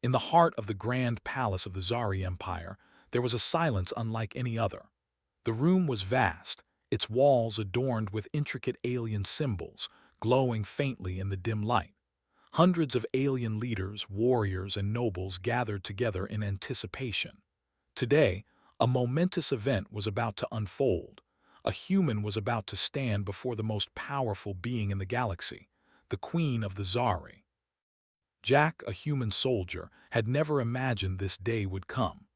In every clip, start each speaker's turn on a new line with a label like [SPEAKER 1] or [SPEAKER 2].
[SPEAKER 1] In the heart of the grand palace of the Zari Empire, there was a silence unlike any other. The room was vast, its walls adorned with intricate alien symbols, glowing faintly in the dim light. Hundreds of alien leaders, warriors, and nobles gathered together in anticipation. Today, a momentous event was about to unfold. A human was about to stand before the most powerful being in the galaxy, the Queen of the Zari. Jack, a human soldier, had never imagined this day would come.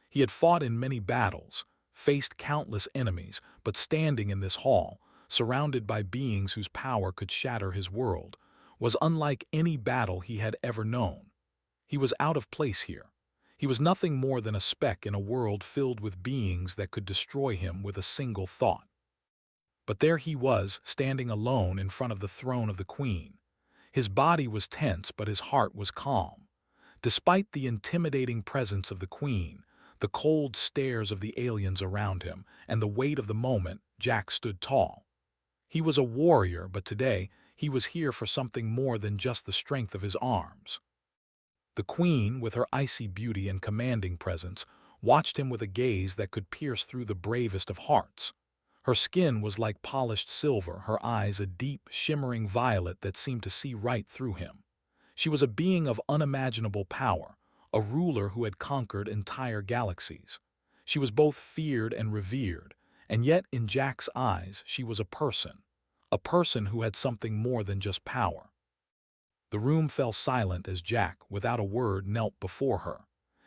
[SPEAKER 1] He had fought in many battles, faced countless enemies, but standing in this hall, surrounded by beings whose power could shatter his world, was unlike any battle he had ever known. He was out of place here. He was nothing more than a speck in a world filled with beings that could destroy him with a single thought. But there he was, standing alone in front of the throne of the Queen. His body was tense, but his heart was calm. Despite the intimidating presence of the Queen, the cold stares of the aliens around him, and the weight of the moment, Jack stood tall. He was a warrior, but today he was here for something more than just the strength of his arms. The Queen, with her icy beauty and commanding presence, watched him with a gaze that could pierce through the bravest of hearts. Her skin was like polished silver, her eyes a deep, shimmering violet that seemed to see right through him. She was a being of unimaginable power, a ruler who had conquered entire galaxies. She was both feared and revered, and yet in Jack's eyes she was a person who had something more than just power. The room fell silent as Jack, without a word, knelt before her.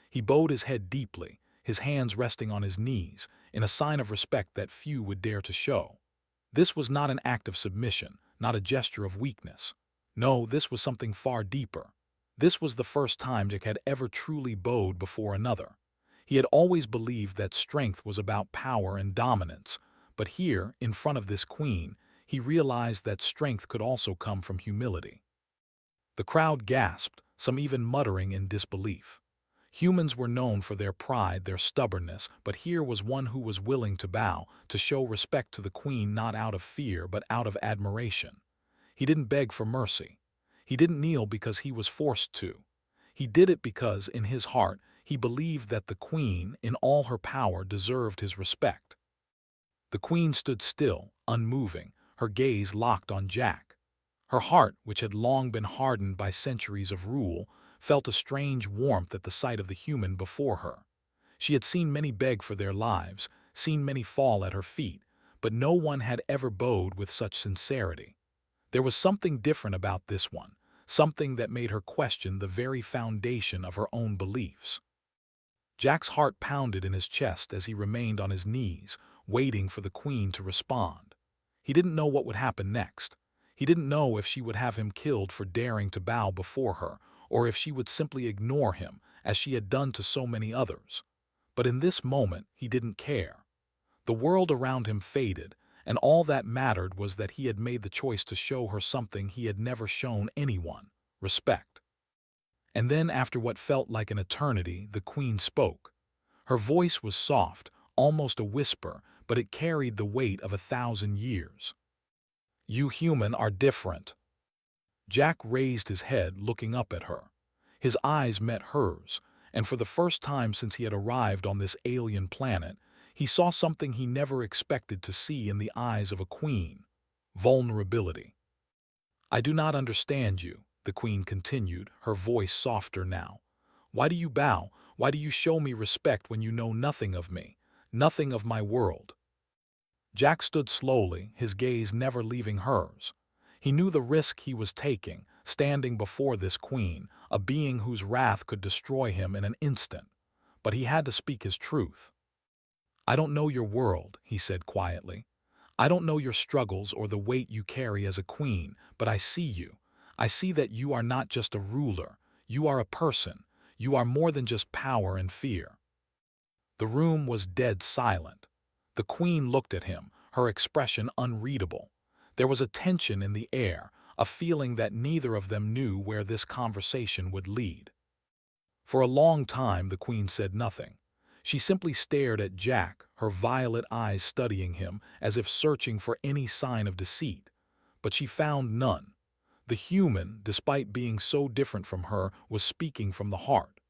[SPEAKER 1] He bowed his head deeply, his hands resting on his knees, in a sign of respect that few would dare to show. This was not an act of submission, not a gesture of weakness. No, this was something far deeper. This was the first time Jack had ever truly bowed before another. He had always believed that strength was about power and dominance, but here, in front of this queen, he realized that strength could also come from humility. The crowd gasped, some even muttering in disbelief. Humans were known for their pride, their stubbornness, but here was one who was willing to bow, to show respect to the queen not out of fear but out of admiration. He didn't beg for mercy. He didn't kneel because he was forced to. He did it because, in his heart, he believed that the queen, in all her power, deserved his respect. The queen stood still, unmoving, her gaze locked on Jack. Her heart, which had long been hardened by centuries of rule, felt a strange warmth at the sight of the human before her. She had seen many beg for their lives, seen many fall at her feet, but no one had ever bowed with such sincerity. There was something different about this one, something that made her question the very foundation of her own beliefs. Jack's heart pounded in his chest as he remained on his knees, waiting for the queen to respond. He didn't know what would happen next. He didn't know if she would have him killed for daring to bow before her, or if she would simply ignore him, as she had done to so many others. But in this moment, he didn't care. The world around him faded, and all that mattered was that he had made the choice to show her something he had never shown anyone: respect. And then, after what felt like an eternity, the queen spoke. Her voice was soft, almost a whisper, but it carried the weight of 1,000 years. "You human are different." Jack raised his head, looking up at her. His eyes met hers, and for the first time since he had arrived on this alien planet, he saw something he never expected to see in the eyes of a queen: vulnerability. "I do not understand you," the queen continued, her voice softer now. "Why do you bow? Why do you show me respect when you know nothing of me, nothing of my world?" Jack stood slowly, his gaze never leaving hers. He knew the risk he was taking, standing before this queen, a being whose wrath could destroy him in an instant. But he had to speak his truth. "I don't know your world," he said quietly. "I don't know your struggles or the weight you carry as a queen, but I see you. I see that you are not just a ruler. You are a person. You are more than just power and fear." The room was dead silent. The queen looked at him, her expression unreadable. There was a tension in the air, a feeling that neither of them knew where this conversation would lead. For a long time the queen said nothing. She simply stared at Jack, her violet eyes studying him as if searching for any sign of deceit. But she found none. The human, despite being so different from her, was speaking from the heart.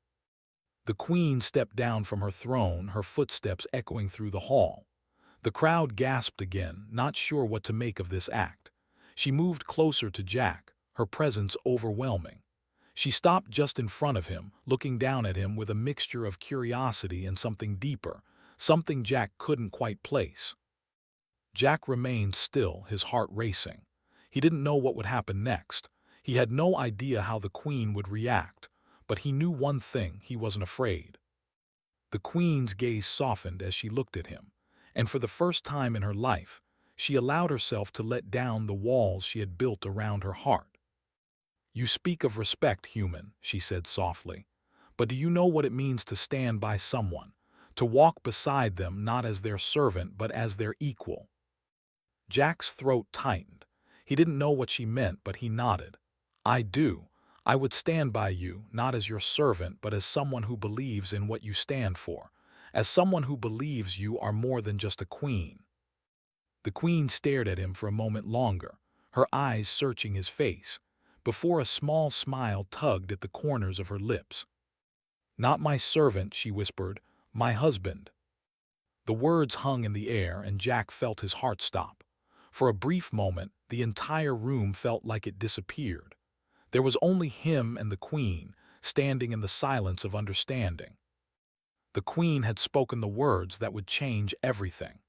[SPEAKER 1] The queen stepped down from her throne, her footsteps echoing through the hall. The crowd gasped again, not sure what to make of this act. She moved closer to Jack, her presence overwhelming. She stopped just in front of him, looking down at him with a mixture of curiosity and something deeper, something Jack couldn't quite place. Jack remained still, his heart racing. He didn't know what would happen next. He had no idea how the queen would react, but he knew one thing: he wasn't afraid. The queen's gaze softened as she looked at him, and for the first time in her life, she allowed herself to let down the walls she had built around her heart. "You speak of respect, human," she said softly, "but do you know what it means to stand by someone, to walk beside them not as their servant but as their equal?" Jack's throat tightened. He didn't know what she meant, but he nodded. "I do. I would stand by you, not as your servant, but as someone who believes in what you stand for, as someone who believes you are more than just a queen." The queen stared at him for a moment longer, her eyes searching his face, before a small smile tugged at the corners of her lips. "Not my servant," she whispered, "my husband." The words hung in the air, and Jack felt his heart stop. For a brief moment, the entire room felt like it disappeared. There was only him and the queen, standing in the silence of understanding. The queen had spoken the words that would change everything.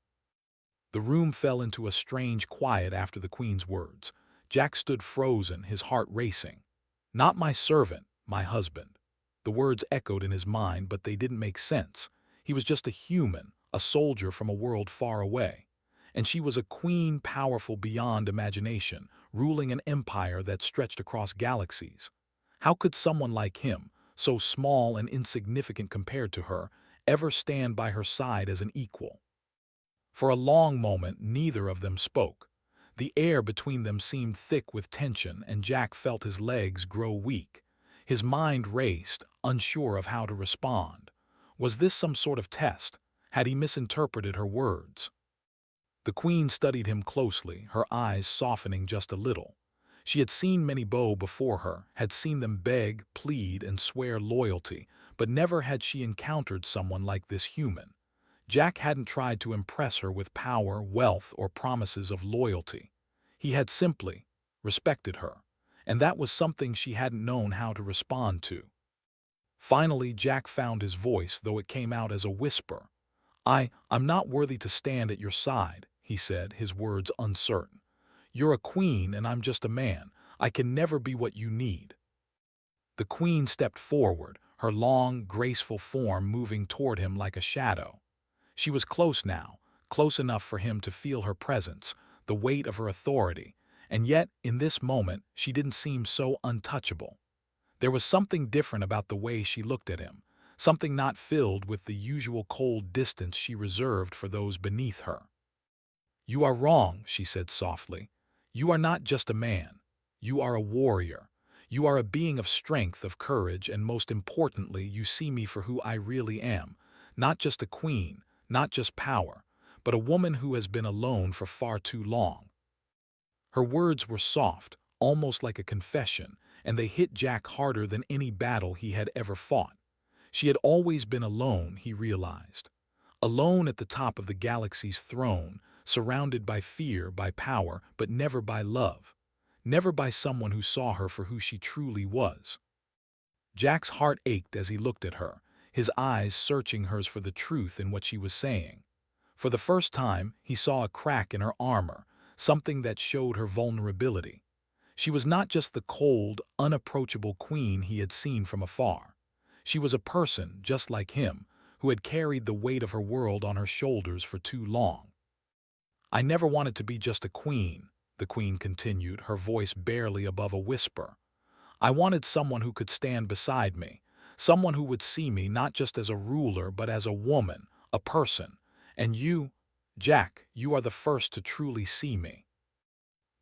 [SPEAKER 1] The room fell into a strange quiet after the queen's words. Jack stood frozen, his heart racing. "Not my servant, my husband." The words echoed in his mind, but they didn't make sense. He was just a human, a soldier from a world far away. And she was a queen powerful beyond imagination, ruling an empire that stretched across galaxies. How could someone like him, so small and insignificant compared to her, ever stand by her side as an equal? For a long moment, neither of them spoke. The air between them seemed thick with tension, and Jack felt his legs grow weak. His mind raced, unsure of how to respond. Was this some sort of test? Had he misinterpreted her words? The queen studied him closely, her eyes softening just a little. She had seen many beaux before her, had seen them beg, plead, and swear loyalty, but never had she encountered someone like this human. Jack hadn't tried to impress her with power, wealth, or promises of loyalty. He had simply respected her, and that was something she hadn't known how to respond to. Finally, Jack found his voice, though it came out as a whisper. I'm not worthy to stand at your side," he said, his words uncertain. "You're a queen and I'm just a man. I can never be what you need." The queen stepped forward, her long, graceful form moving toward him like a shadow. She was close now, close enough for him to feel her presence, the weight of her authority, and yet, in this moment, she didn't seem so untouchable. There was something different about the way she looked at him, something not filled with the usual cold distance she reserved for those beneath her. "You are wrong," she said softly. "You are not just a man. You are a warrior. You are a being of strength, of courage, and most importantly, you see me for who I really am, not just a queen, not just power, but a woman who has been alone for far too long." Her words were soft, almost like a confession, and they hit Jack harder than any battle he had ever fought. She had always been alone, he realized. Alone at the top of the galaxy's throne, surrounded by fear, by power, but never by love. Never by someone who saw her for who she truly was. Jack's heart ached as he looked at her, his eyes searching hers for the truth in what she was saying. For the first time, he saw a crack in her armor, something that showed her vulnerability. She was not just the cold, unapproachable queen he had seen from afar. She was a person, just like him, who had carried the weight of her world on her shoulders for too long. "I never wanted to be just a queen," the queen continued, her voice barely above a whisper. "I wanted someone who could stand beside me, someone who would see me not just as a ruler but as a woman, a person. And you, Jack, you are the first to truly see me."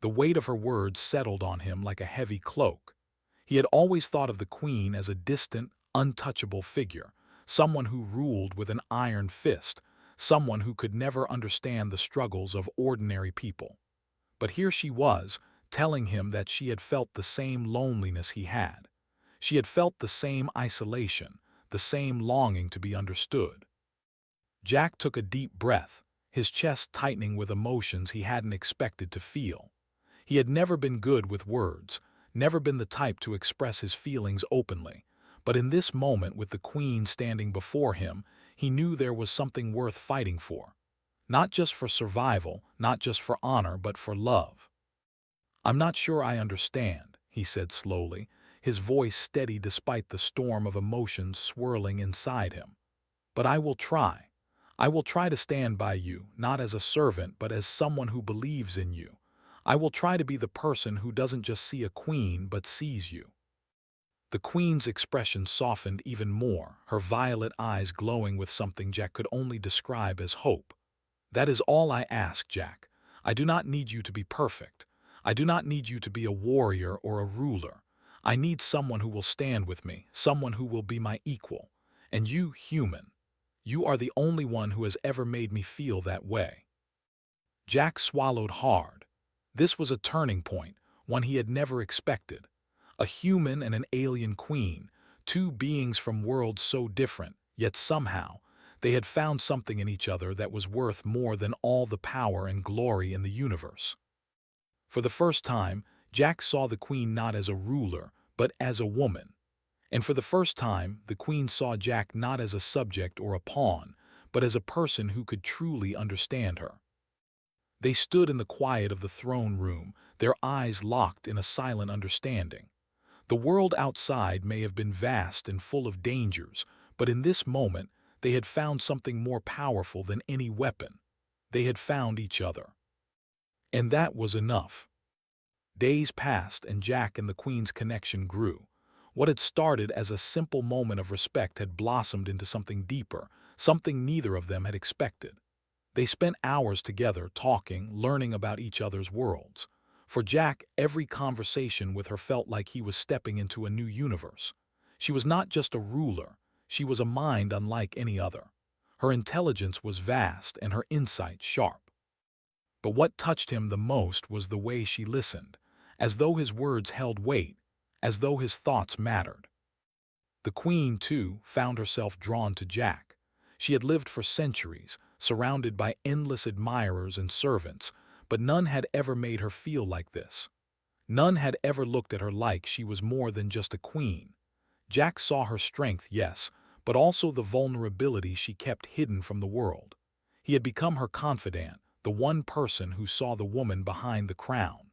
[SPEAKER 1] The weight of her words settled on him like a heavy cloak. He had always thought of the queen as a distant, untouchable figure, someone who ruled with an iron fist, someone who could never understand the struggles of ordinary people. But here she was, telling him that she had felt the same loneliness he had. She had felt the same isolation, the same longing to be understood. Jack took a deep breath, his chest tightening with emotions he hadn't expected to feel. He had never been good with words, never been the type to express his feelings openly, but in this moment with the Queen standing before him, he knew there was something worth fighting for. Not just for survival, not just for honor, but for love. "I'm not sure I understand," he said slowly, his voice steady despite the storm of emotions swirling inside him. "But I will try. I will try to stand by you, not as a servant, but as someone who believes in you. I will try to be the person who doesn't just see a queen, but sees you." The Queen's expression softened even more, her violet eyes glowing with something Jack could only describe as hope. "That is all I ask, Jack. I do not need you to be perfect. I do not need you to be a warrior or a ruler. I need someone who will stand with me, someone who will be my equal. And you, human, you are the only one who has ever made me feel that way." Jack swallowed hard. This was a turning point, one he had never expected. A human and an alien queen, two beings from worlds so different, yet somehow, they had found something in each other that was worth more than all the power and glory in the universe. For the first time, Jack saw the Queen not as a ruler, but as a woman. And for the first time, the Queen saw Jack not as a subject or a pawn, but as a person who could truly understand her. They stood in the quiet of the throne room, their eyes locked in a silent understanding. The world outside may have been vast and full of dangers, but in this moment, they had found something more powerful than any weapon. They had found each other. And that was enough. Days passed and Jack and the Queen's connection grew. What had started as a simple moment of respect had blossomed into something deeper, something neither of them had expected. They spent hours together talking, learning about each other's worlds. For Jack, every conversation with her felt like he was stepping into a new universe. She was not just a ruler, she was a mind unlike any other. Her intelligence was vast and her insight sharp. But what touched him the most was the way she listened, as though his words held weight, as though his thoughts mattered. The Queen, too, found herself drawn to Jack. She had lived for centuries, surrounded by endless admirers and servants, but none had ever made her feel like this. None had ever looked at her like she was more than just a queen. Jack saw her strength, yes, but also the vulnerability she kept hidden from the world. He had become her confidant, the one person who saw the woman behind the crown.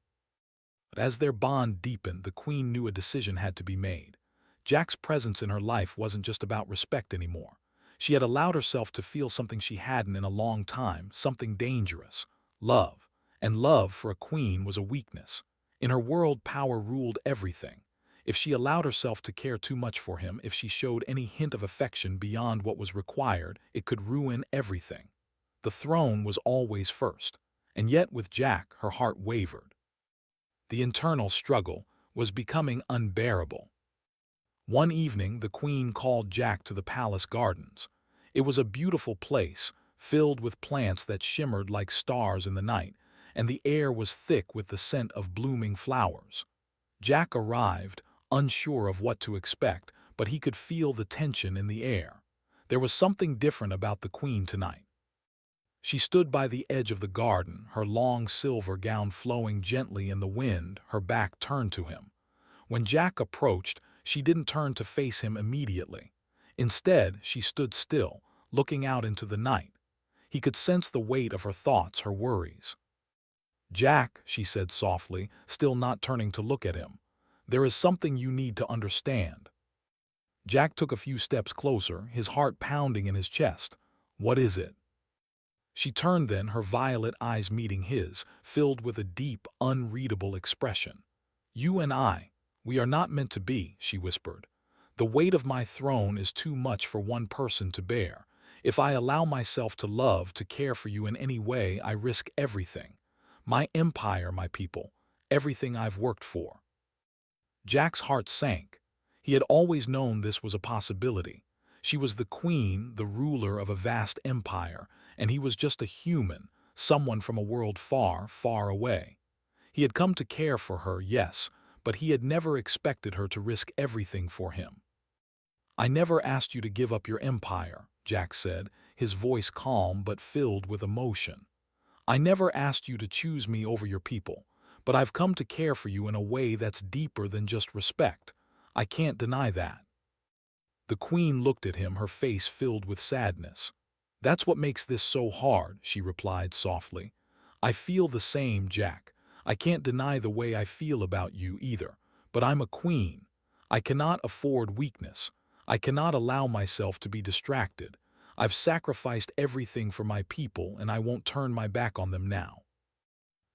[SPEAKER 1] But as their bond deepened, the Queen knew a decision had to be made. Jack's presence in her life wasn't just about respect anymore. She had allowed herself to feel something she hadn't in a long time, something dangerous: love. And love for a queen was a weakness. In her world, power ruled everything. If she allowed herself to care too much for him, if she showed any hint of affection beyond what was required, it could ruin everything. The throne was always first, and yet with Jack, her heart wavered. The internal struggle was becoming unbearable. One evening, the Queen called Jack to the palace gardens. It was a beautiful place, filled with plants that shimmered like stars in the night, and the air was thick with the scent of blooming flowers. Jack arrived, unsure of what to expect, but he could feel the tension in the air. There was something different about the Queen tonight. She stood by the edge of the garden, her long silver gown flowing gently in the wind, her back turned to him. When Jack approached, she didn't turn to face him immediately. Instead, she stood still, looking out into the night. He could sense the weight of her thoughts, her worries. "Jack," she said softly, still not turning to look at him, "there is something you need to understand." Jack took a few steps closer, his heart pounding in his chest. "What is it?" She turned then, her violet eyes meeting his, filled with a deep, unreadable expression. "You and I, we are not meant to be," she whispered. "The weight of my throne is too much for one person to bear. If I allow myself to love, to care for you in any way, I risk everything. My empire, my people, everything I've worked for." Jack's heart sank. He had always known this was a possibility. She was the Queen, the ruler of a vast empire, and he was just a human, someone from a world far, far away. He had come to care for her, yes, but he had never expected her to risk everything for him. "I never asked you to give up your empire," Jack said, his voice calm but filled with emotion. "I never asked you to choose me over your people, but I've come to care for you in a way that's deeper than just respect. I can't deny that." The queen looked at him, her face filled with sadness. "That's what makes this so hard," she replied softly. "I feel the same, Jack. I can't deny the way I feel about you either, but I'm a queen. I cannot afford weakness. I cannot allow myself to be distracted. I've sacrificed everything for my people, and I won't turn my back on them now."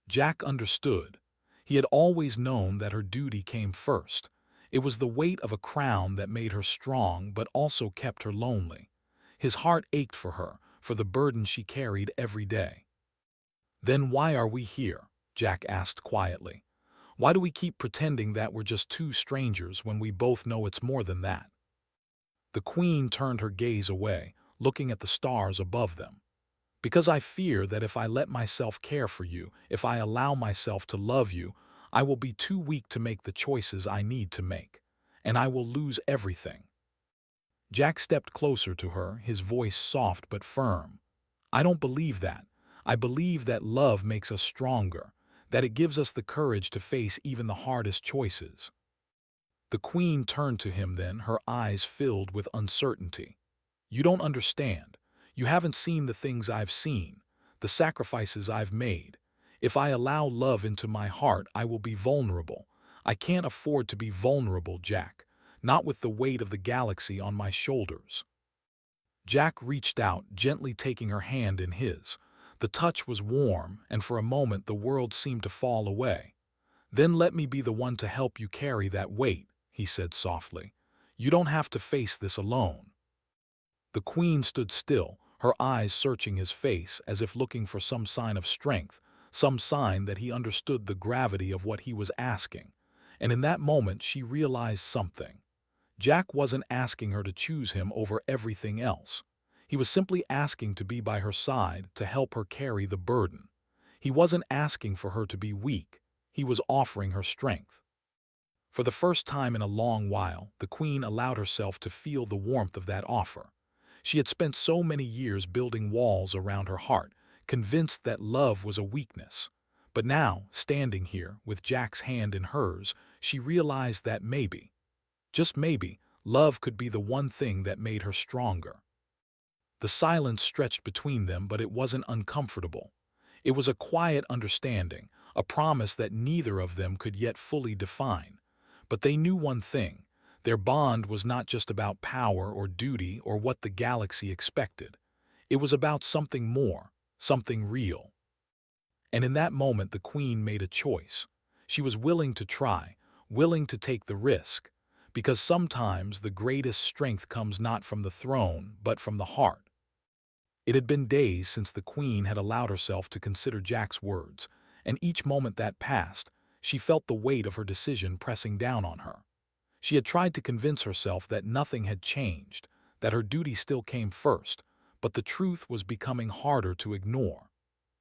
[SPEAKER 1] Jack understood. He had always known that her duty came first. It was the weight of a crown that made her strong but also kept her lonely. His heart ached for her, for the burden she carried every day. "Then why are we here?" Jack asked quietly. "Why do we keep pretending that we're just two strangers when we both know it's more than that?" The queen turned her gaze away, looking at the stars above them. "Because I fear that if I let myself care for you, if I allow myself to love you, I will be too weak to make the choices I need to make, and I will lose everything." Jack stepped closer to her, his voice soft but firm. "I don't believe that. I believe that love makes us stronger, that it gives us the courage to face even the hardest choices." The queen turned to him then, her eyes filled with uncertainty. "You don't understand. You haven't seen the things I've seen, the sacrifices I've made. If I allow love into my heart, I will be vulnerable. I can't afford to be vulnerable, Jack, not with the weight of the galaxy on my shoulders." Jack reached out, gently taking her hand in his. The touch was warm, and for a moment the world seemed to fall away. "Then let me be the one to help you carry that weight," he said softly. "You don't have to face this alone." The queen stood still, her eyes searching his face as if looking for some sign of strength, some sign that he understood the gravity of what he was asking. And in that moment she realized something. Jack wasn't asking her to choose him over everything else. He was simply asking to be by her side, to help her carry the burden. He wasn't asking for her to be weak. He was offering her strength. For the first time in a long while, the queen allowed herself to feel the warmth of that offer. She had spent so many years building walls around her heart, convinced that love was a weakness. But now, standing here, with Jack's hand in hers, she realized that maybe, just maybe, love could be the one thing that made her stronger. The silence stretched between them, but it wasn't uncomfortable. It was a quiet understanding, a promise that neither of them could yet fully define. But they knew one thing: their bond was not just about power or duty or what the galaxy expected. It was about something more, something real. And in that moment the queen made a choice. She was willing to try, willing to take the risk, because sometimes the greatest strength comes not from the throne, but from the heart. It had been days since the queen had allowed herself to consider Jack's words, and each moment that passed, she felt the weight of her decision pressing down on her. She had tried to convince herself that nothing had changed, that her duty still came first, but the truth was becoming harder to ignore.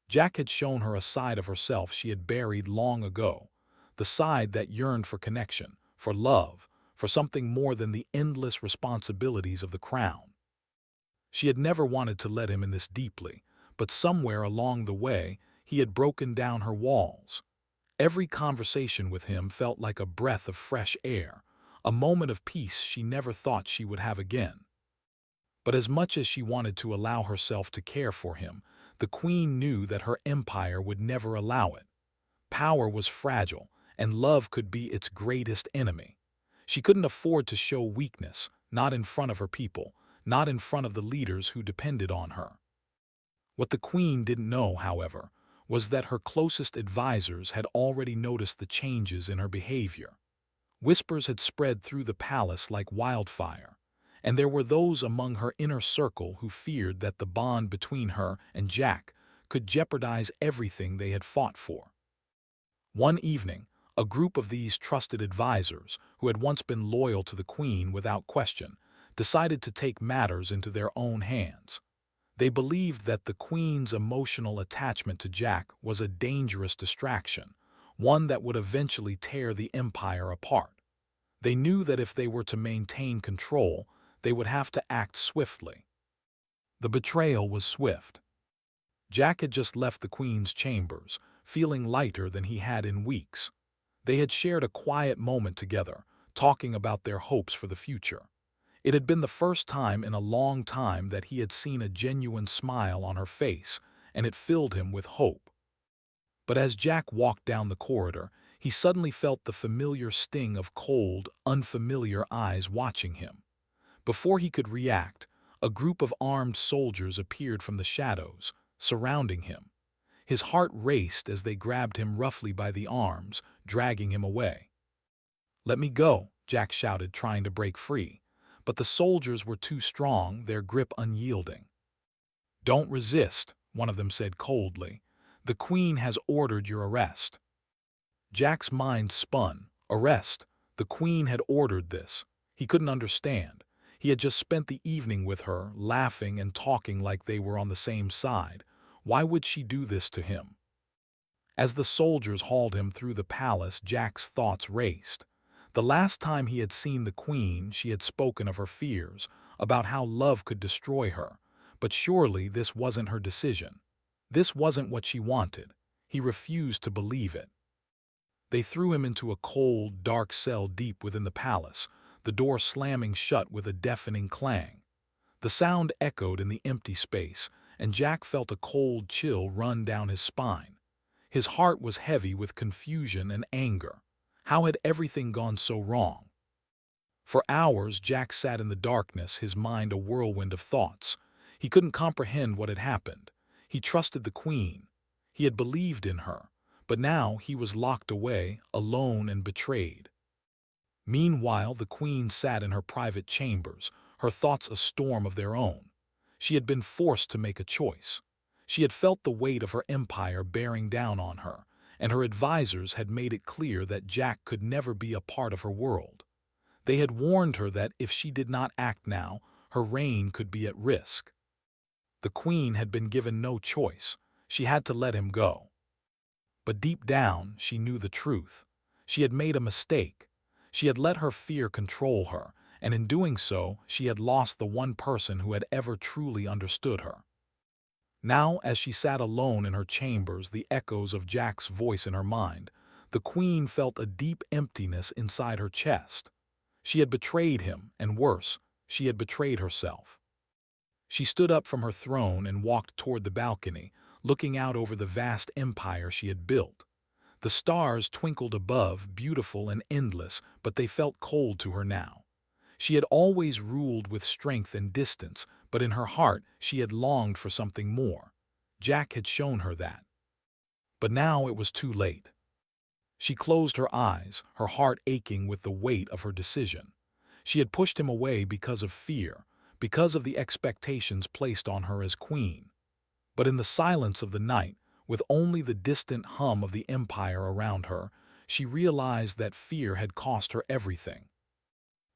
[SPEAKER 1] Jack had shown her a side of herself she had buried long ago, the side that yearned for connection, for love, for something more than the endless responsibilities of the crown. She had never wanted to let him in this deeply, but somewhere along the way, he had broken down her walls. Every conversation with him felt like a breath of fresh air, a moment of peace she never thought she would have again. But as much as she wanted to allow herself to care for him, the queen knew that her empire would never allow it. Power was fragile, and love could be its greatest enemy. She couldn't afford to show weakness, not in front of her people, not in front of the leaders who depended on her. What the queen didn't know, however, was that her closest advisors had already noticed the changes in her behavior. Whispers had spread through the palace like wildfire, and there were those among her inner circle who feared that the bond between her and Jack could jeopardize everything they had fought for. One evening, a group of these trusted advisors, who had once been loyal to the queen without question, decided to take matters into their own hands. They believed that the queen's emotional attachment to Jack was a dangerous distraction, one that would eventually tear the empire apart. They knew that if they were to maintain control, they would have to act swiftly. The betrayal was swift. Jack had just left the Queen's chambers, feeling lighter than he had in weeks. They had shared a quiet moment together, talking about their hopes for the future. It had been the first time in a long time that he had seen a genuine smile on her face, and it filled him with hope. But as Jack walked down the corridor, he suddenly felt the familiar sting of cold, unfamiliar eyes watching him. Before he could react, a group of armed soldiers appeared from the shadows, surrounding him. His heart raced as they grabbed him roughly by the arms, dragging him away. "Let me go," Jack shouted, trying to break free. But the soldiers were too strong, their grip unyielding. "Don't resist," one of them said coldly. "The Queen has ordered your arrest." Jack's mind spun. Arrest? The Queen had ordered this. He couldn't understand. He had just spent the evening with her, laughing and talking like they were on the same side. Why would she do this to him? As the soldiers hauled him through the palace, Jack's thoughts raced. The last time he had seen the Queen, she had spoken of her fears, about how love could destroy her. But surely this wasn't her decision. This wasn't what she wanted. He refused to believe it. They threw him into a cold, dark cell deep within the palace, the door slamming shut with a deafening clang. The sound echoed in the empty space, and Jack felt a cold chill run down his spine. His heart was heavy with confusion and anger. How had everything gone so wrong? For hours, Jack sat in the darkness, his mind a whirlwind of thoughts. He couldn't comprehend what had happened. He trusted the Queen. He had believed in her. But now he was locked away, alone and betrayed. Meanwhile, the Queen sat in her private chambers, her thoughts a storm of their own. She had been forced to make a choice. She had felt the weight of her empire bearing down on her, and her advisors had made it clear that Jack could never be a part of her world. They had warned her that if she did not act now, her reign could be at risk. The Queen had been given no choice. She had to let him go. But deep down, she knew the truth. She had made a mistake. She had let her fear control her, and in doing so, she had lost the one person who had ever truly understood her. Now, as she sat alone in her chambers, the echoes of Jack's voice in her mind, the Queen felt a deep emptiness inside her chest. She had betrayed him, and worse, she had betrayed herself. She stood up from her throne and walked toward the balcony, looking out over the vast empire she had built. The stars twinkled above, beautiful and endless, but they felt cold to her now. She had always ruled with strength and distance, but in her heart she had longed for something more. Jack had shown her that. But now it was too late. She closed her eyes, her heart aching with the weight of her decision. She had pushed him away because of fear, because of the expectations placed on her as queen. But in the silence of the night, with only the distant hum of the empire around her, she realized that fear had cost her everything.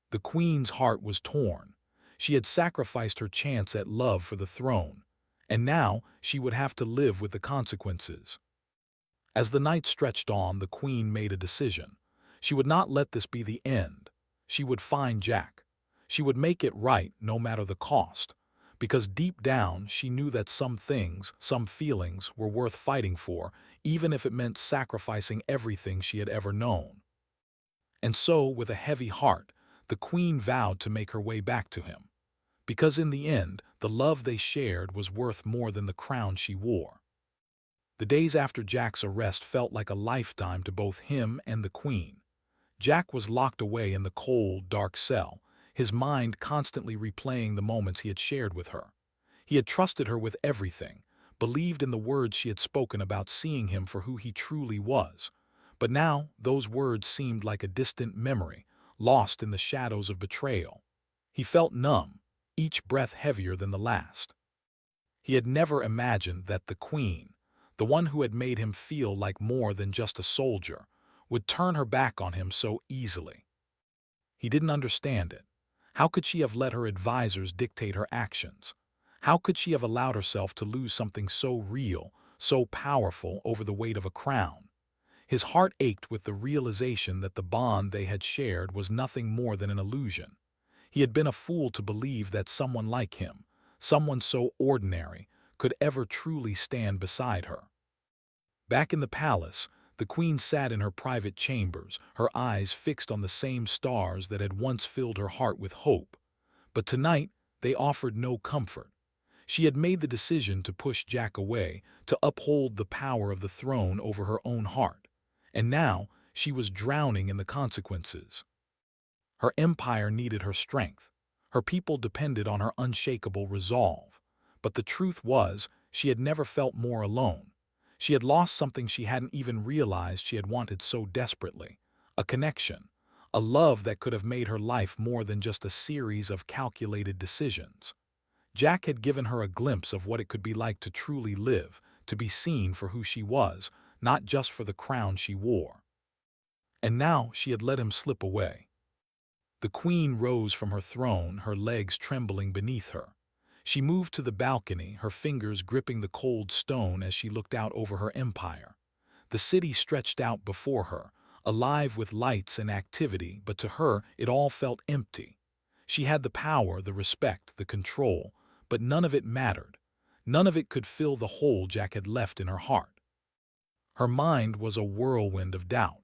[SPEAKER 1] The Queen's heart was torn. She had sacrificed her chance at love for the throne, and now she would have to live with the consequences. As the night stretched on, the Queen made a decision. She would not let this be the end. She would find Jack. She would make it right no matter the cost, because deep down she knew that some things, some feelings, were worth fighting for, even if it meant sacrificing everything she had ever known. And so, with a heavy heart, the Queen vowed to make her way back to him, because in the end, the love they shared was worth more than the crown she wore. The days after Jack's arrest felt like a lifetime to both him and the Queen. Jack was locked away in the cold, dark cell, his mind constantly replaying the moments he had shared with her. He had trusted her with everything, believed in the words she had spoken about seeing him for who he truly was. But now, those words seemed like a distant memory, lost in the shadows of betrayal. He felt numb, each breath heavier than the last. He had never imagined that the Queen, the one who had made him feel like more than just a soldier, would turn her back on him so easily. He didn't understand it. How could she have let her advisors dictate her actions? How could she have allowed herself to lose something so real, so powerful over the weight of a crown? His heart ached with the realization that the bond they had shared was nothing more than an illusion. He had been a fool to believe that someone like him, someone so ordinary, could ever truly stand beside her. Back in the palace, the queen sat in her private chambers, her eyes fixed on the same stars that had once filled her heart with hope. But tonight, they offered no comfort. She had made the decision to push Jack away, to uphold the power of the throne over her own heart. And now, she was drowning in the consequences. Her empire needed her strength. Her people depended on her unshakable resolve. But the truth was, she had never felt more alone. She had lost something she hadn't even realized she had wanted so desperately: a connection, a love that could have made her life more than just a series of calculated decisions. Jack had given her a glimpse of what it could be like to truly live, to be seen for who she was, not just for the crown she wore. And now she had let him slip away. The queen rose from her throne, her legs trembling beneath her. She moved to the balcony, her fingers gripping the cold stone as she looked out over her empire. The city stretched out before her, alive with lights and activity, but to her it all felt empty. She had the power, the respect, the control, but none of it mattered. None of it could fill the hole Jack had left in her heart. Her mind was a whirlwind of doubt.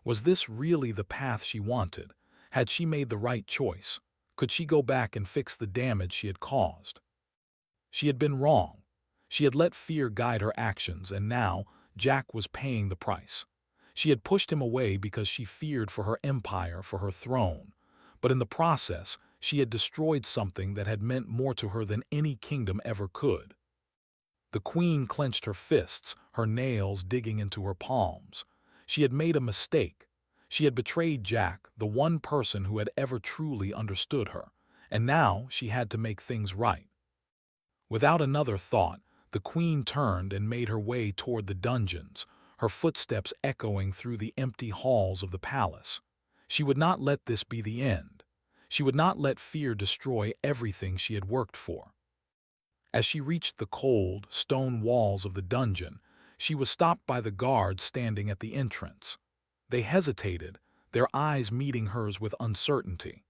[SPEAKER 1] Was this really the path she wanted? Had she made the right choice? Could she go back and fix the damage she had caused? She had been wrong. She had let fear guide her actions, and now Jack was paying the price. She had pushed him away because she feared for her empire, for her throne. But in the process, she had destroyed something that had meant more to her than any kingdom ever could. The queen clenched her fists, her nails digging into her palms. She had made a mistake. She had betrayed Jack, the one person who had ever truly understood her, and now she had to make things right. Without another thought, the queen turned and made her way toward the dungeons, her footsteps echoing through the empty halls of the palace. She would not let this be the end. She would not let fear destroy everything she had worked for. As she reached the cold, stone walls of the dungeon, she was stopped by the guards standing at the entrance. They hesitated, their eyes meeting hers with uncertainty.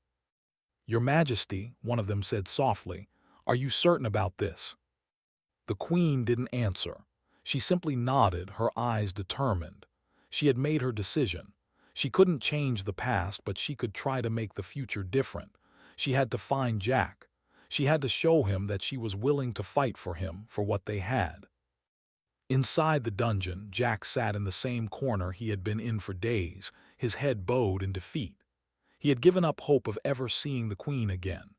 [SPEAKER 1] "Your Majesty," one of them said softly, "are you certain about this?" The queen didn't answer. She simply nodded, her eyes determined. She had made her decision. She couldn't change the past, but she could try to make the future different. She had to find Jack. She had to show him that she was willing to fight for him, for what they had. Inside the dungeon, Jack sat in the same corner he had been in for days, his head bowed in defeat. He had given up hope of ever seeing the queen again.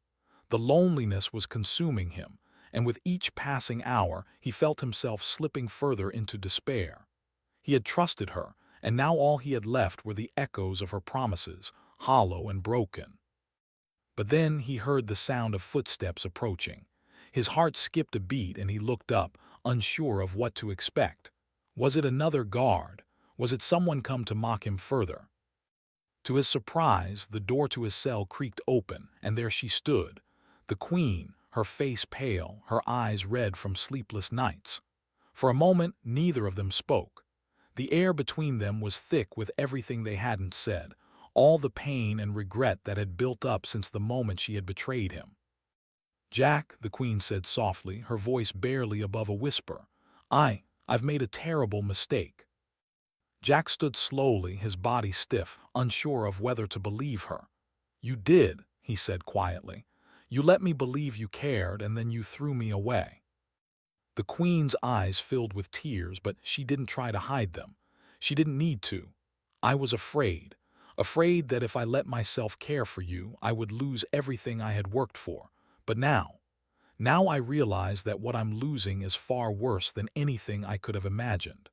[SPEAKER 1] The loneliness was consuming him, and with each passing hour he felt himself slipping further into despair. He had trusted her, and now all he had left were the echoes of her promises, hollow and broken. But then he heard the sound of footsteps approaching. His heart skipped a beat and he looked up, unsure of what to expect. Was it another guard? Was it someone come to mock him further? To his surprise, the door to his cell creaked open, and there she stood, the queen, her face pale, her eyes red from sleepless nights. For a moment, neither of them spoke. The air between them was thick with everything they hadn't said, all the pain and regret that had built up since the moment she had betrayed him. "Jack," the queen said softly, her voice barely above a whisper, I've made a terrible mistake." Jack stood slowly, his body stiff, unsure of whether to believe her. "You did," he said quietly. "You let me believe you cared, and then you threw me away." The queen's eyes filled with tears, but she didn't try to hide them. She didn't need to. "I was afraid. Afraid that if I let myself care for you, I would lose everything I had worked for. But now I realize that what I'm losing is far worse than anything I could have imagined."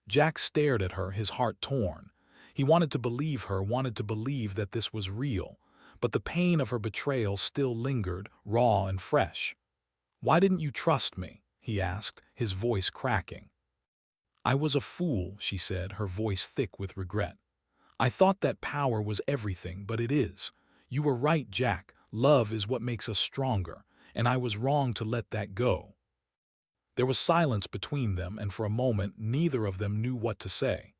[SPEAKER 1] Jack stared at her, his heart torn. He wanted to believe her, wanted to believe that this was real, but the pain of her betrayal still lingered, raw and fresh. "Why didn't you trust me?" he asked, his voice cracking. "I was a fool," she said, her voice thick with regret. "I thought that power was everything, but it is. You were right, Jack. Love is what makes us stronger, and I was wrong to let that go." There was silence between them, and for a moment neither of them knew what to say.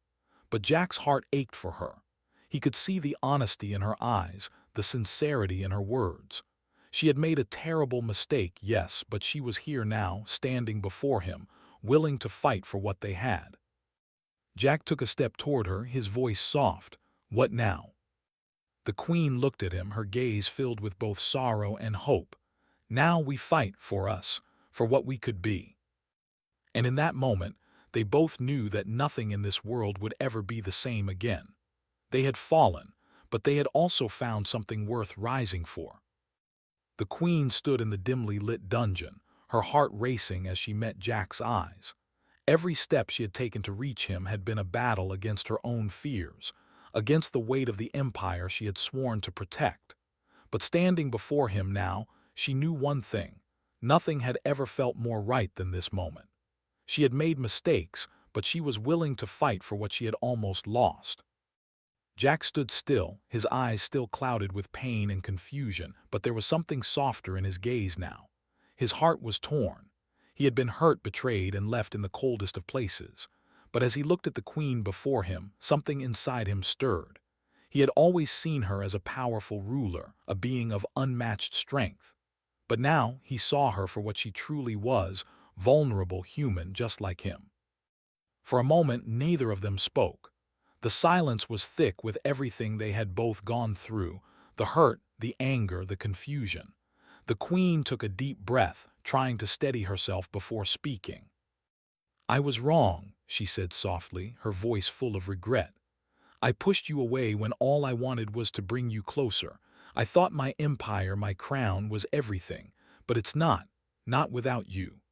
[SPEAKER 1] but Jack's heart ached for her. He could see the honesty in her eyes, the sincerity in her words. She had made a terrible mistake, yes, but she was here now, standing before him, willing to fight for what they had. Jack took a step toward her, his voice soft. "What now?" The queen looked at him, her gaze filled with both sorrow and hope. "Now we fight for us, for what we could be." And in that moment, they both knew that nothing in this world would ever be the same again. They had fallen, but they had also found something worth rising for. The queen stood in the dimly lit dungeon, her heart racing as she met Jack's eyes. Every step she had taken to reach him had been a battle against her own fears, against the weight of the empire she had sworn to protect. But standing before him now, she knew one thing. Nothing had ever felt more right than this moment. She had made mistakes, but she was willing to fight for what she had almost lost. Jack stood still, his eyes still clouded with pain and confusion, but there was something softer in his gaze now. His heart was torn. He had been hurt, betrayed, and left in the coldest of places. But as he looked at the queen before him, something inside him stirred. He had always seen her as a powerful ruler, a being of unmatched strength. But now he saw her for what she truly was, vulnerable, human, just like him. For a moment, neither of them spoke. The silence was thick with everything they had both gone through, the hurt, the anger, the confusion. The queen took a deep breath, trying to steady herself before speaking. "I was wrong," she said softly, her voice full of regret. "I pushed you away when all I wanted was to bring you closer. I thought my empire, my crown, was everything, but it's not, not without you."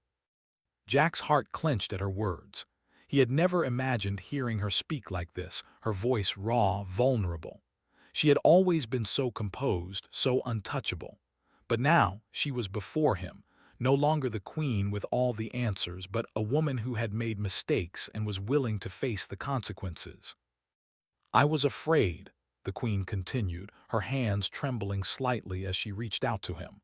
[SPEAKER 1] Jack's heart clenched at her words. He had never imagined hearing her speak like this, her voice raw, vulnerable. She had always been so composed, so untouchable. But now she was before him, no longer the queen with all the answers, but a woman who had made mistakes and was willing to face the consequences. "I was afraid," the queen continued, her hands trembling slightly as she reached out to him.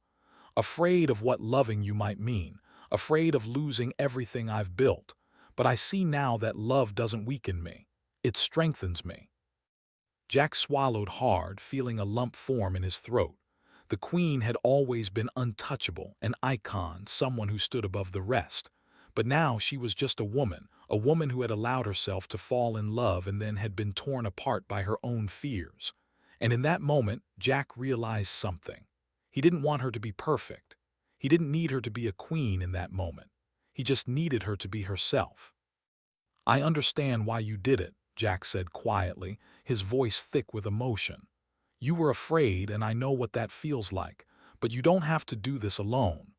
[SPEAKER 1] "Afraid of what loving you might mean, afraid of losing everything I've built. But I see now that love doesn't weaken me. It strengthens me." Jack swallowed hard, feeling a lump form in his throat. The queen had always been untouchable, an icon, someone who stood above the rest. But now she was just a woman who had allowed herself to fall in love and then had been torn apart by her own fears. And in that moment, Jack realized something. He didn't want her to be perfect. He didn't need her to be a queen in that moment. He just needed her to be herself. "I understand why you did it," Jack said quietly, his voice thick with emotion. "You were afraid, and I know what that feels like, but you don't have to do this alone."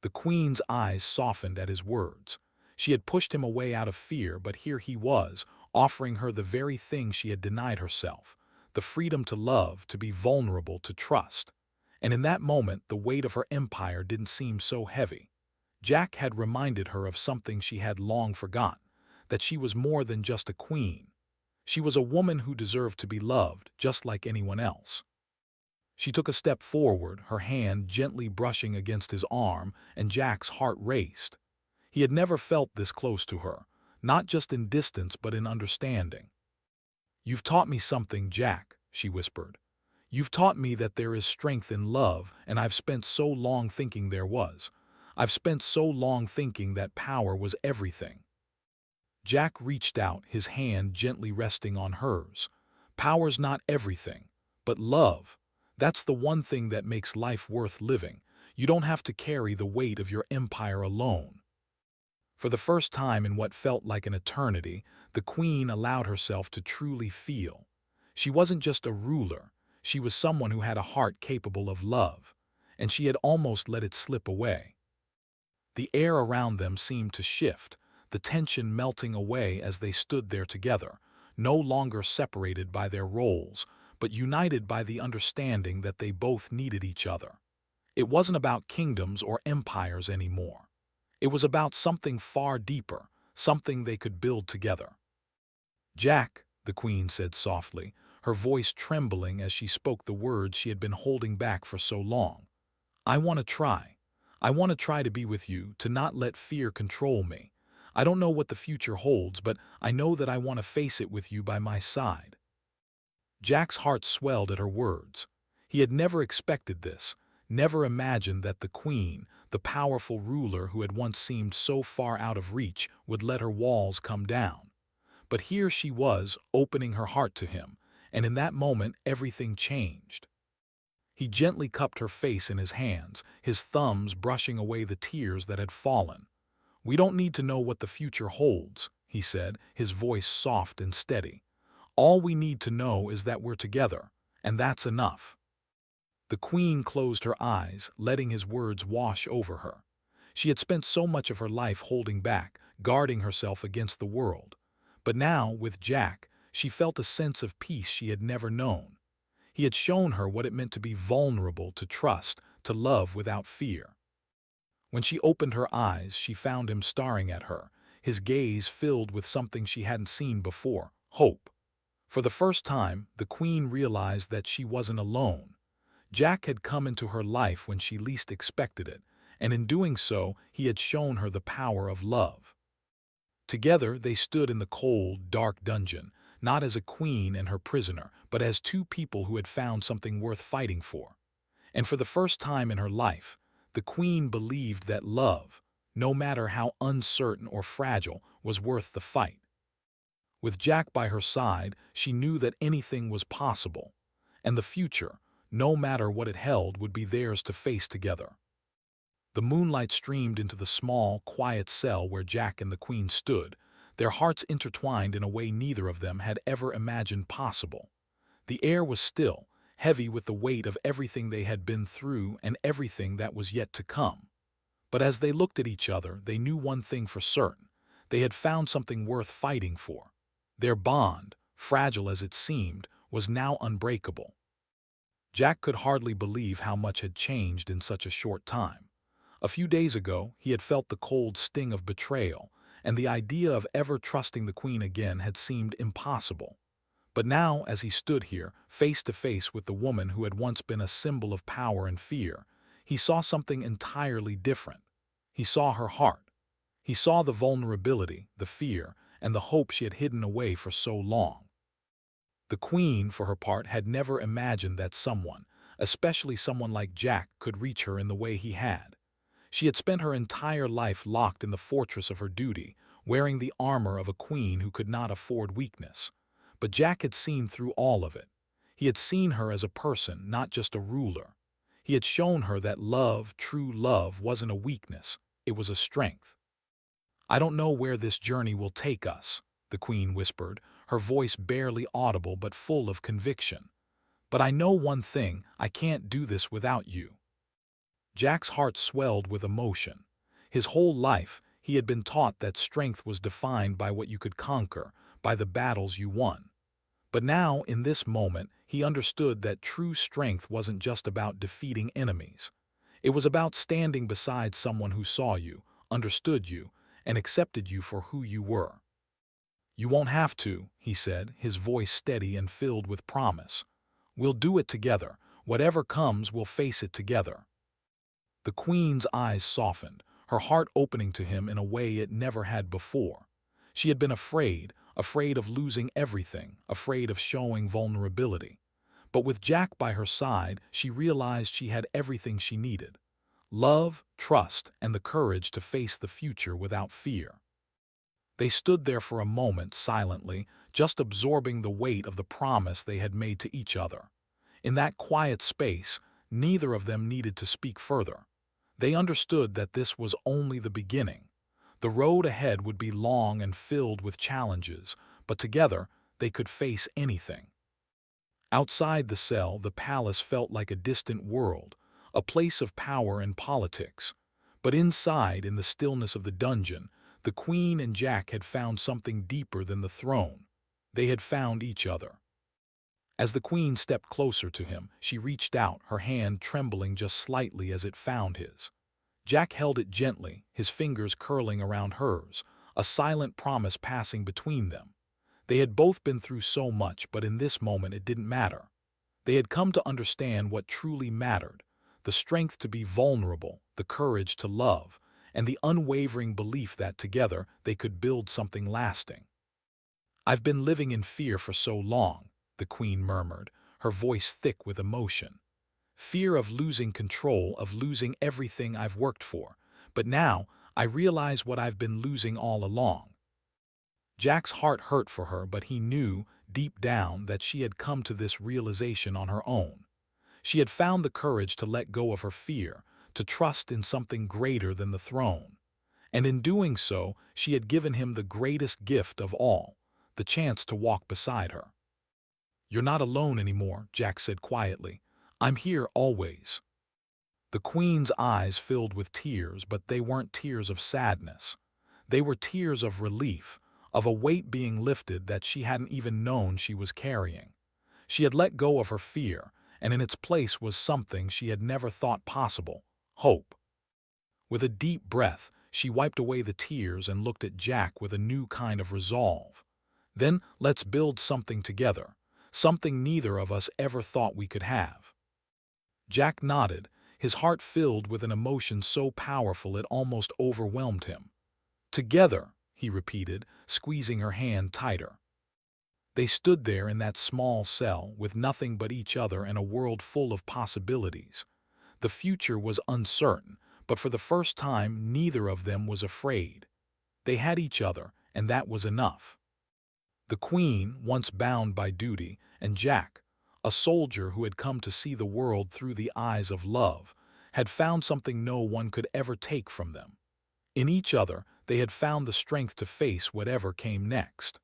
[SPEAKER 1] The queen's eyes softened at his words. She had pushed him away out of fear, but here he was, offering her the very thing she had denied herself, the freedom to love, to be vulnerable, to trust. And in that moment, the weight of her empire didn't seem so heavy. Jack had reminded her of something she had long forgotten, that she was more than just a queen. She was a woman who deserved to be loved, just like anyone else. She took a step forward, her hand gently brushing against his arm, and Jack's heart raced. He had never felt this close to her, not just in distance but in understanding. "You've taught me something, Jack," she whispered. "You've taught me that there is strength in love, and I've spent so long thinking there was. I've spent so long thinking that power was everything." Jack reached out, his hand gently resting on hers. "Power's not everything, but love. That's the one thing that makes life worth living. You don't have to carry the weight of your empire alone." For the first time in what felt like an eternity, the queen allowed herself to truly feel. She wasn't just a ruler, she was someone who had a heart capable of love, and she had almost let it slip away. The air around them seemed to shift, the tension melting away as they stood there together, no longer separated by their roles, but united by the understanding that they both needed each other. It wasn't about kingdoms or empires anymore. It was about something far deeper, something they could build together. "Jack," the queen said softly, her voice trembling as she spoke the words she had been holding back for so long. "I want to try. I want to try to be with you, to not let fear control me. I don't know what the future holds, but I know that I want to face it with you by my side." Jack's heart swelled at her words. He had never expected this, never imagined that the queen, the powerful ruler who had once seemed so far out of reach, would let her walls come down. But here she was, opening her heart to him, and in that moment everything changed. He gently cupped her face in his hands, his thumbs brushing away the tears that had fallen. "We don't need to know what the future holds," he said, his voice soft and steady. "All we need to know is that we're together, and that's enough." The queen closed her eyes, letting his words wash over her. She had spent so much of her life holding back, guarding herself against the world. But now, with Jack, she felt a sense of peace she had never known. He had shown her what it meant to be vulnerable, to trust, to love without fear. When she opened her eyes, she found him staring at her, his gaze filled with something she hadn't seen before: hope. For the first time, the queen realized that she wasn't alone. Jack had come into her life when she least expected it, and in doing so, he had shown her the power of love. Together, they stood in the cold, dark dungeon, not as a queen and her prisoner, but as two people who had found something worth fighting for. And for the first time in her life, the queen believed that love, no matter how uncertain or fragile, was worth the fight. With Jack by her side, she knew that anything was possible, and the future, no matter what it held, would be theirs to face together. The moonlight streamed into the small, quiet cell where Jack and the queen stood, their hearts intertwined in a way neither of them had ever imagined possible. The air was still, heavy with the weight of everything they had been through and everything that was yet to come. But as they looked at each other, they knew one thing for certain: they had found something worth fighting for. Their bond, fragile as it seemed, was now unbreakable. Jack could hardly believe how much had changed in such a short time. A few days ago, he had felt the cold sting of betrayal, and the idea of ever trusting the queen again had seemed impossible. But now, as he stood here, face to face with the woman who had once been a symbol of power and fear, he saw something entirely different. He saw her heart. He saw the vulnerability, the fear, and the hope she had hidden away for so long. The queen, for her part, had never imagined that someone, especially someone like Jack, could reach her in the way he had. She had spent her entire life locked in the fortress of her duty, wearing the armor of a queen who could not afford weakness. But Jack had seen through all of it. He had seen her as a person, not just a ruler. He had shown her that love, true love, wasn't a weakness, it was a strength. "I don't know where this journey will take us," the queen whispered, her voice barely audible but full of conviction. "But I know one thing: I can't do this without you." Jack's heart swelled with emotion. His whole life, he had been taught that strength was defined by what you could conquer, by the battles you won. But now, in this moment, he understood that true strength wasn't just about defeating enemies. It was about standing beside someone who saw you, understood you, and accepted you for who you were. "You won't have to," he said, his voice steady and filled with promise. "We'll do it together. Whatever comes, we'll face it together." The queen's eyes softened, her heart opening to him in a way it never had before. She had been afraid of losing everything, afraid of showing vulnerability. But with Jack by her side, she realized she had everything she needed: love, trust, and the courage to face the future without fear. They stood there for a moment silently, just absorbing the weight of the promise they had made to each other. In that quiet space, neither of them needed to speak further. They understood that this was only the beginning. The road ahead would be long and filled with challenges, but together they could face anything. Outside the cell, the palace felt like a distant world, a place of power and politics. But inside, in the stillness of the dungeon, the queen and Jack had found something deeper than the throne. They had found each other. As the queen stepped closer to him, she reached out, her hand trembling just slightly as it found his. Jack held it gently, his fingers curling around hers, a silent promise passing between them. They had both been through so much, but in this moment it didn't matter. They had come to understand what truly mattered: the strength to be vulnerable, the courage to love, and the unwavering belief that together they could build something lasting. "I've been living in fear for so long," the queen murmured, her voice thick with emotion. "Fear of losing control, of losing everything I've worked for. But now I realize what I've been losing all along." Jack's heart hurt for her, but he knew, deep down, that she had come to this realization on her own. She had found the courage to let go of her fear, to trust in something greater than the throne. And in doing so, she had given him the greatest gift of all, the chance to walk beside her. "You're not alone anymore," Jack said quietly. "I'm here always." The queen's eyes filled with tears, but they weren't tears of sadness. They were tears of relief, of a weight being lifted that she hadn't even known she was carrying. She had let go of her fear, and in its place was something she had never thought possible: hope. With a deep breath, she wiped away the tears and looked at Jack with a new kind of resolve. "Then let's build something together, something neither of us ever thought we could have." Jack nodded, his heart filled with an emotion so powerful it almost overwhelmed him. "Together," he repeated, squeezing her hand tighter. They stood there in that small cell, with nothing but each other and a world full of possibilities. The future was uncertain, but for the first time neither of them was afraid. They had each other, and that was enough. The queen, once bound by duty, and Jack, a soldier who had come to see the world through the eyes of love, had found something no one could ever take from them. In each other, they had found the strength to face whatever came next.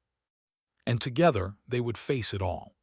[SPEAKER 1] And together, they would face it all.